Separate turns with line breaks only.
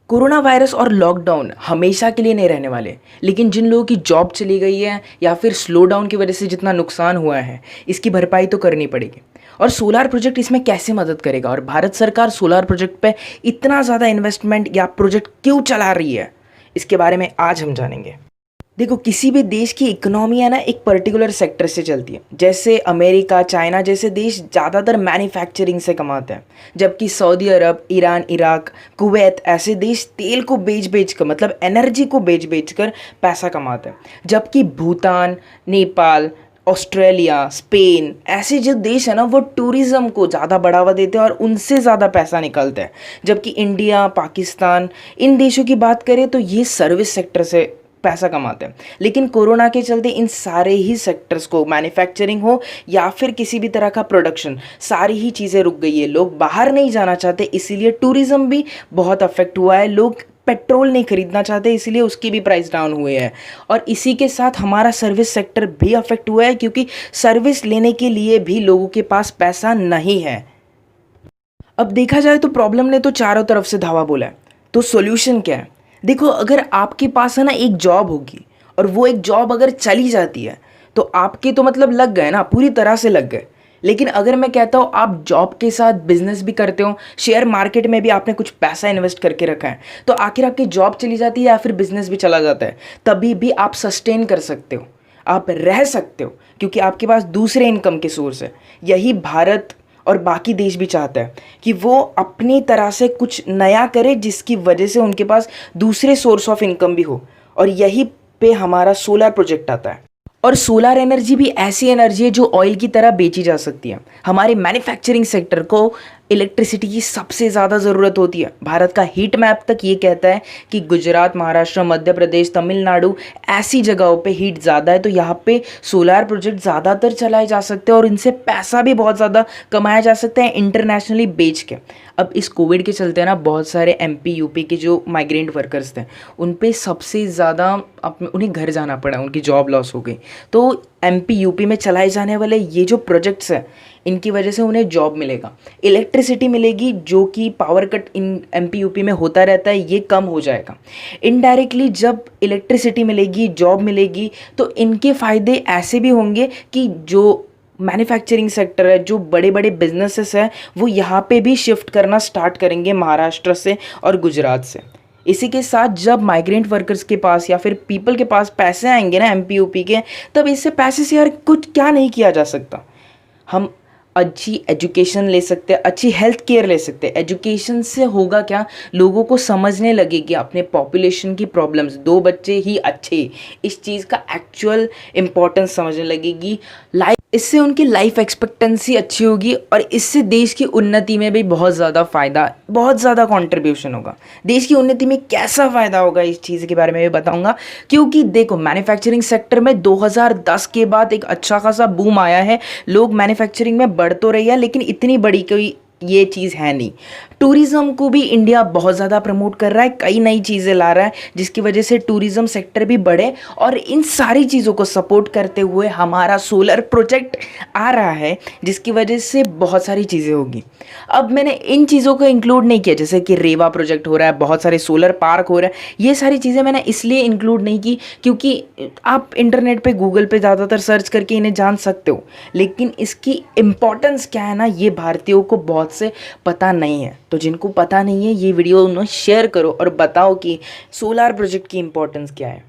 Corona virus और lockdown हमेशा के लिए नहीं रहने वाले, लेकिन जिन लोगों की जॉब चली गई है या फिर स्लो डाउन की वजह से जितना नुकसान हुआ है, इसकी भरपाई तो करनी पड़ेगी। और सोलार प्रोजेक्ट इसमें कैसे मदद करेगा और भारत सरकार सोलार प्रोजेक्ट पे इतना ज़्यादा इन्वेस्टमेंट या प्रोजेक्ट क्यों चला रही है, इसके बारे में आज हम जानेंगे। देखो, किसी भी देश की इकोनॉमी है ना, एक पर्टिकुलर सेक्टर से चलती है। जैसे अमेरिका, चाइना जैसे देश ज़्यादातर मैन्युफैक्चरिंग से कमाते हैं, जबकि सऊदी अरब, ईरान, इराक, कुवैत ऐसे देश तेल को बेच बेच कर, मतलब एनर्जी को बेच बेच कर पैसा कमाते हैं। जबकि भूटान, नेपाल, ऑस्ट्रेलिया, स्पेन ऐसे जो देश है ना, वो टूरिज़्म को ज़्यादा बढ़ावा देते हैं और उनसे ज़्यादा पैसा निकलता है। जबकि इंडिया, पाकिस्तान, इन देशों की बात करें तो ये सर्विस सेक्टर से पैसा कमाते हैं। लेकिन कोरोना के चलते इन सारे ही सेक्टर्स को, मैन्युफैक्चरिंग हो या फिर किसी भी तरह का प्रोडक्शन, सारी ही चीज़ें रुक गई है। लोग बाहर नहीं जाना चाहते, इसीलिए टूरिज़्म भी बहुत अफेक्ट हुआ है। लोग पेट्रोल नहीं खरीदना चाहते, इसीलिए उसकी भी प्राइस डाउन हुए हैं। और इसी के साथ हमारा सर्विस सेक्टर भी अफेक्ट हुआ है, क्योंकि सर्विस लेने के लिए भी लोगों के पास पैसा नहीं है। अब देखा जाए तो प्रॉब्लम ने तो चारों तरफ से धावा बोला है, तो सॉल्यूशन क्या है? देखो, अगर आपके पास है ना एक जॉब होगी और वो एक जॉब अगर चली जाती है तो आपके तो मतलब लग गए ना, पूरी तरह से लग गए। लेकिन अगर मैं कहता हूँ आप जॉब के साथ बिजनेस भी करते हो, शेयर मार्केट में भी आपने कुछ पैसा इन्वेस्ट करके रखा है, तो आखिर आपकी जॉब चली जाती है या फिर बिजनेस भी चला जाता है, तभी भी आप सस्टेन कर सकते हो, आप रह सकते हो, क्योंकि आपके पास दूसरे इनकम के सोर्स है। यही भारत और बाकी देश भी चाहता है कि वो अपनी तरह से कुछ नया करे, जिसकी वजह से उनके पास दूसरे सोर्स ऑफ इनकम भी हो। और यही पे हमारा सोलर प्रोजेक्ट आता है। और सोलर एनर्जी भी ऐसी एनर्जी है जो ऑयल की तरह बेची जा सकती है। हमारे मैन्युफैक्चरिंग सेक्टर को इलेक्ट्रिसिटी की सबसे ज़्यादा ज़रूरत होती है। भारत का हीट मैप तक ये कहता है कि गुजरात, महाराष्ट्र, मध्य प्रदेश, तमिलनाडु ऐसी जगहों पे हीट ज़्यादा है, तो यहाँ पे सोलार प्रोजेक्ट ज़्यादातर चलाए जा सकते हैं और इनसे पैसा भी बहुत ज़्यादा कमाया जा सकता है इंटरनेशनली बेच के। अब इस कोविड के चलते ना, बहुत सारे एमपी यूपी के जो माइग्रेंट वर्कर्स थे, उन पे सबसे ज़्यादा उन्हें घर जाना पड़ा, उनकी जॉब लॉस हो गई। तो एमपी यूपी में चलाए जाने वाले ये जो प्रोजेक्ट्स हैं, इनकी वजह से उन्हें जॉब मिलेगा, इलेक्ट्रिसिटी मिलेगी, जो कि power cut in MP UP में होता रहता है, ये कम हो जाएगा। इनडायरेक्टली जब इलेक्ट्रिसिटी मिलेगी, जॉब मिलेगी, तो इनके फ़ायदे ऐसे भी होंगे कि जो मैन्युफैक्चरिंग सेक्टर है, जो बड़े बड़े बिजनेसेस हैं, वो यहाँ पे भी शिफ्ट करना स्टार्ट करेंगे महाराष्ट्र से और गुजरात से। इसी के साथ जब माइग्रेंट वर्कर्स के पास या फिर पीपल के पास पैसे आएंगे ना एमपी यूपी के, तब इससे पैसे से यार कुछ क्या नहीं किया जा सकता। हम अच्छी एजुकेशन ले सकते हैं, अच्छी हेल्थ केयर ले सकते हैं। एजुकेशन से होगा क्या, लोगों को समझने लगेगी अपने पॉपुलेशन की प्रॉब्लम्स, 2 बच्चे ही अच्छे, इस चीज़ का एक्चुअल इम्पोर्टेंस समझने लगेगी। इससे उनकी लाइफ एक्सपेक्टेंसी अच्छी होगी और इससे देश की उन्नति में भी बहुत ज़्यादा फ़ायदा, बहुत ज़्यादा कंट्रीब्यूशन होगा। देश की उन्नति में कैसा फ़ायदा होगा, इस चीज़ के बारे में भी बताऊंगा। क्योंकि देखो, मैन्युफैक्चरिंग सेक्टर में 2010 के बाद एक अच्छा खासा बूम आया है। लोग मैन्युफैक्चरिंग में बढ़ तो रही है, लेकिन इतनी बड़ी कोई ये चीज़ है नहीं। टूरिज़्म को भी इंडिया बहुत ज़्यादा प्रमोट कर रहा है, कई नई चीज़ें ला रहा है, जिसकी वजह से टूरिज़्म सेक्टर भी बढ़े। और इन सारी चीज़ों को सपोर्ट करते हुए हमारा सोलर प्रोजेक्ट आ रहा है, जिसकी वजह से बहुत सारी चीज़ें होगी। अब मैंने इन चीज़ों को इंक्लूड नहीं किया, जैसे कि रेवा प्रोजेक्ट हो रहा है, बहुत सारे सोलर पार्क हो रहा है। ये सारी चीज़ें मैंने इसलिए इंक्लूड नहीं की क्योंकि आप इंटरनेट पे, गूगल पे ज़्यादातर सर्च करके इन्हें जान सकते हो, लेकिन इसकी इम्पोर्टेंस क्या है ना, ये भारतीयों को बहुत से पता नहीं है। तो जिनको पता नहीं है, ये वीडियो उन्हें शेयर करो और बताओ कि सोलार प्रोजेक्ट की इम्पोर्टेंस क्या है।